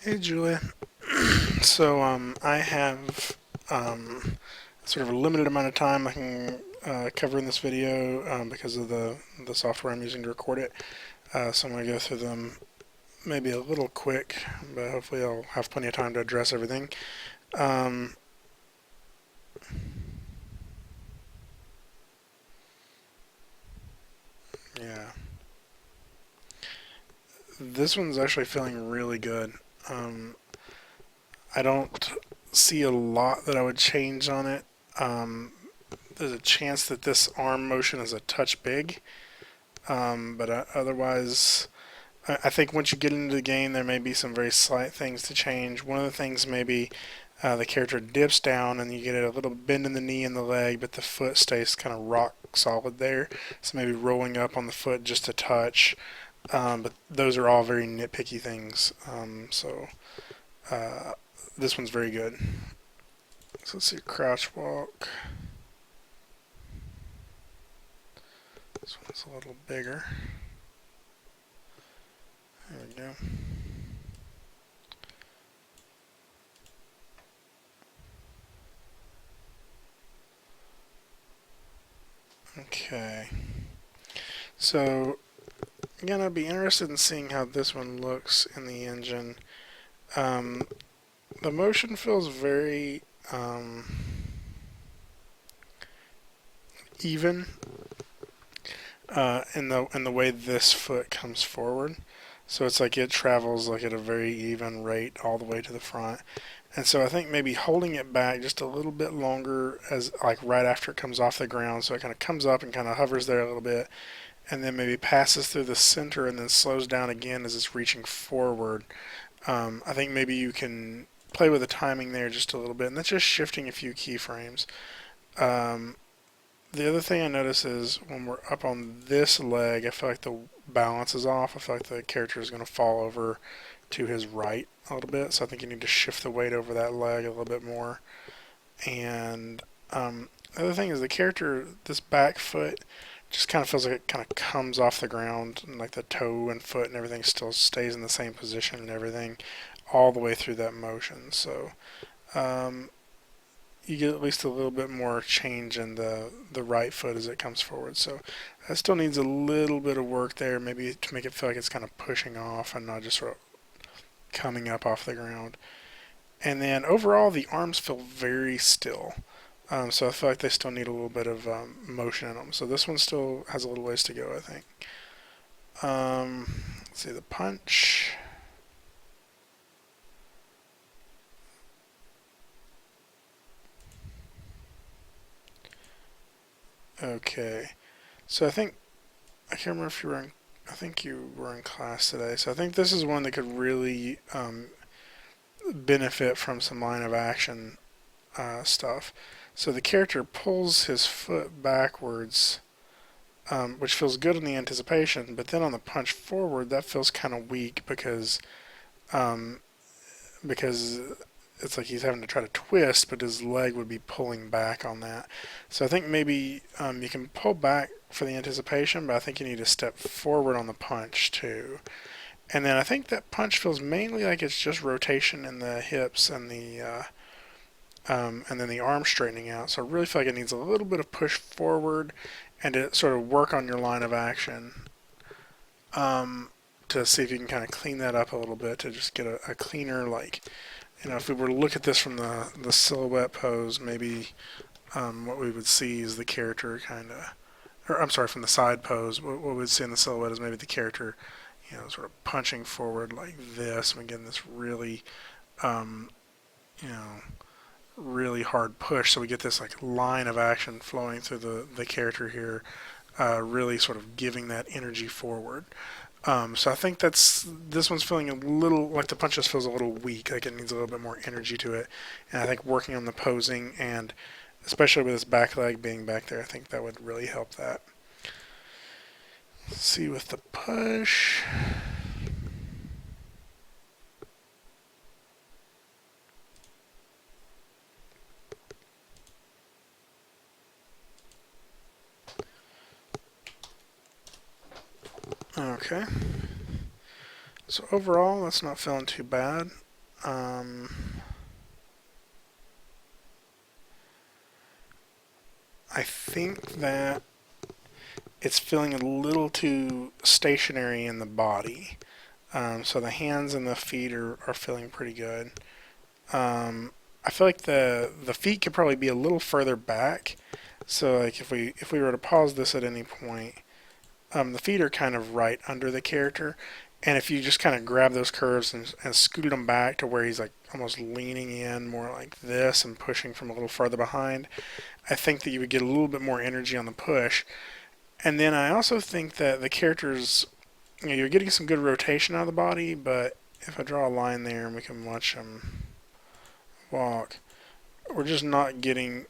Hey Julia. So I have sort of a limited amount of time I can cover in this video because of the software I'm using to record it. So I'm going to go through them maybe a little quick, but hopefully I'll have plenty of time to address everything. Um, yeah, this one's actually feeling really good. Um, I don't see a lot that I would change on it. Um, there's a chance that this arm motion is a touch big, but otherwise, I think once you get into the game, there may be some very slight things to change. One of the things maybe the character dips down and you get a little bend in the knee and the leg, but the foot stays kind of rock solid there. So maybe rolling up on the foot just a touch. But those are all very nitpicky things. Uh, this one's very good. So let's see, crouch walk. This one's a little bigger. There we go. Okay. So again, I'd be interested in seeing how this one looks in the engine. Um, the motion feels very even in the way this foot comes forward. So it's like it travels like at a very even rate all the way to the front. And so I think maybe holding it back just a little bit longer as like right after it comes off the ground, so it kind of comes up and kind of hovers there a little bit, and then maybe passes through the center and then slows down again as it's reaching forward. I think maybe you can play with the timing there just a little bit, and that's just shifting a few keyframes. Um, the other thing I notice is when we're up on this leg, I feel like the balance is off. I feel like the character is going to fall over to his right a little bit, so I think you need to shift the weight over that leg a little bit more. And the other thing is the character, this back foot, just kind of feels like it kind of comes off the ground, and like the toe and foot and everything still stays in the same position and everything all the way through that motion. So um, you get at least a little bit more change in the right foot as it comes forward. So that still needs a little bit of work there, maybe to make it feel like it's kind of pushing off and not just sort of coming up off the ground. And then overall, the arms feel very still. So I feel like they still need a little bit of motion in them. So this one still has a little ways to go, I think. Let's see the punch. Okay, so I can't remember if you were in. I think you were in class today. So I think this is one that could really benefit from some line of action stuff. So the character pulls his foot backwards, which feels good in the anticipation, but then on the punch forward, that feels kind of weak um, because it's like he's having to try to twist, but his leg would be pulling back on that. So I think maybe you can pull back for the anticipation, but I think you need to step forward on the punch too. And then I think that punch feels mainly like it's just rotation in the hips and then the arm straightening out. So I really feel like it needs a little bit of push forward and to sort of work on your line of action um, to see if you can kind of clean that up a little bit to just get a cleaner, like, if we were to look at this from the silhouette pose, maybe what we would see is the character kind of, or I'm sorry, from the side pose, what we'd see in the silhouette is maybe the character, sort of punching forward like this. And again, this really, um, you know, really hard push. So we get this like line of action flowing through the character here, really sort of giving that energy forward. So I think this one's feeling a little like the punch just feels a little weak, like it needs a little bit more energy to it. And I think working on the posing and especially with his back leg being back there, I think that would really help that. Let's see with the push. Okay. So overall, that's not feeling too bad. I think that it's feeling a little too stationary in the body. So the hands and the feet are feeling pretty good. I feel like the feet could probably be a little further back. So like if we were to pause this at any point, the feet are kind of right under the character, and if you just kind of grab those curves and scoot them back to where he's like almost leaning in more like this and pushing from a little farther behind, I think that you would get a little bit more energy on the push. And then I also think that the characters, you're getting some good rotation out of the body, but if I draw a line there and we can watch them walk, we're just not getting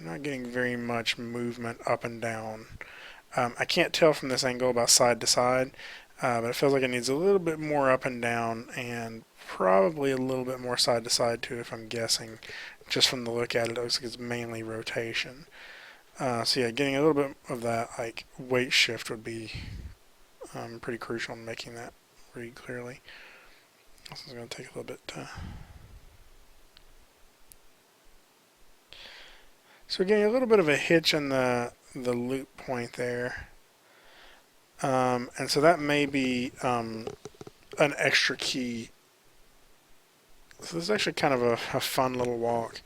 very much movement up and down. I can't tell from this angle about side to side, but it feels like it needs a little bit more up and down and probably a little bit more side to side too, if I'm guessing. Just from the look at it, it looks like it's mainly rotation. So yeah, getting a little bit of that like weight shift would be pretty crucial in making that read clearly. This is going to take a little bit. So we're getting a little bit of a hitch in the loop point there. And so that may be an extra key. So this is actually kind of a fun little walk.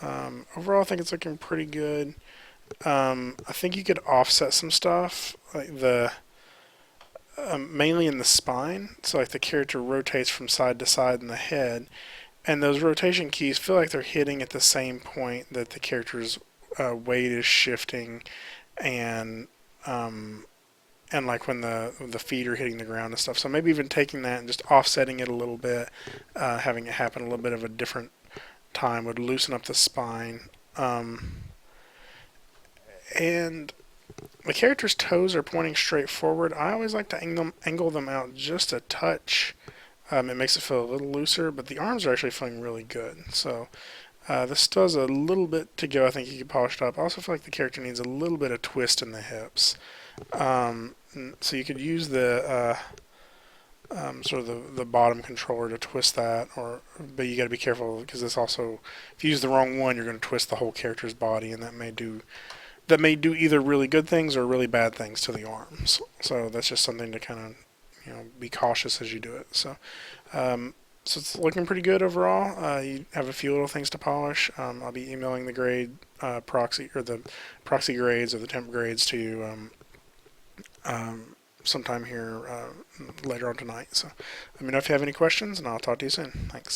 Overall, I think it's looking pretty good. I think you could offset some stuff, like mainly in the spine. So like the character rotates from side to side in the head, and those rotation keys feel like they're hitting at the same point that the character's weight is shifting, and and like when the feet are hitting the ground and stuff. So maybe even taking that and just offsetting it a little bit, having it happen a little bit of a different time would loosen up the spine. And the character's toes are pointing straight forward. I always like to angle them out just a touch. It makes it feel a little looser, but the arms are actually feeling really good. So this still has a little bit to go. I think you could polish it up. I also feel like the character needs a little bit of twist in the hips. So you could use the sort of the bottom controller to twist that, but you got to be careful because this also, if you use the wrong one, you're going to twist the whole character's body, and that may do either really good things or really bad things to the arms. So that's just something to kind of be cautious as you do it. So it's looking pretty good overall. You have a few little things to polish. I'll be emailing the grade proxy or the proxy grades or the temp grades to you sometime here later on tonight. So let me know if you have any questions, and I'll talk to you soon. Thanks.